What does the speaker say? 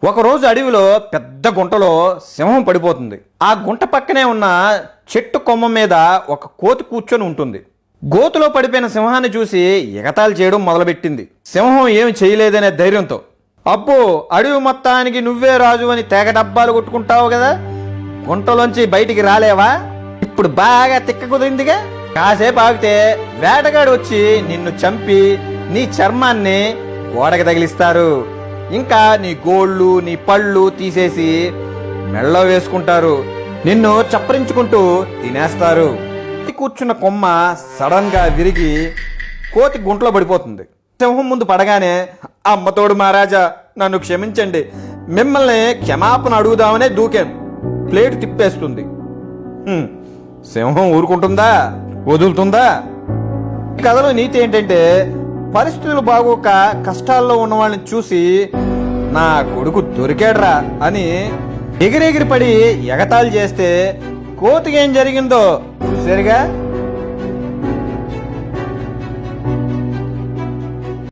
ఒకరోజు అడవిలో పెద్ద గుంటలో సింహం పడిపోతుంది. ఆ గుంట పక్కనే ఉన్న చెట్టు కొమ్మ మీద ఒక కోతి కూర్చొని ఉంటుంది. గోతులో పడిపోయిన సింహాన్ని చూసి ఎగతాళి చేయడం మొదలుపెట్టింది. సింహం ఏమి చేయలేదనే ధైర్యంతో, అబ్బో అడవి మొత్తానికి నువ్వే రాజు అని తెగ డబ్బాలు కొట్టుకుంటావు కదా, గుంటలోంచి బయటికి రాలేవా? ఇప్పుడు బాగా తిక్క కుదిరిందిగా, కాసేపు ఆగితే వేటగాడు వచ్చి నిన్ను చంపి నీ చర్మాన్ని గోడకి తగిలిస్తారు. ఇంకా నీ గోళ్ళు నీ పళ్ళు తీసేసి మెళ్ళో వేసుకుంటారు. నిన్ను చప్పరించుకుంటూ తినేస్తారు. కూర్చున్న కొమ్మ సడన్ గా విరిగి కోతి గుంటలో పడిపోతుంది. సింహం ముందు పడగానే, అమ్మతోడు మహారాజా నన్ను క్షమించండి, మిమ్మల్ని క్షమాపణ అడుగుదామనే దూకాను. ప్లేట్ తిప్పేస్తుంది. సింహం ఊరుకుంటుందా, వదులుతుందా? ఈ కథలో నీతి ఏంటంటే, పరిస్థితులు బాగోక కష్టాల్లో ఉన్న వాళ్ళని చూసి నా కొడుకు దొరికాడ్రా అని ఎగిరెగిరి పడి ఎగతాళి చేస్తే కోతికి ఏం జరిగిందో చూసారుగా.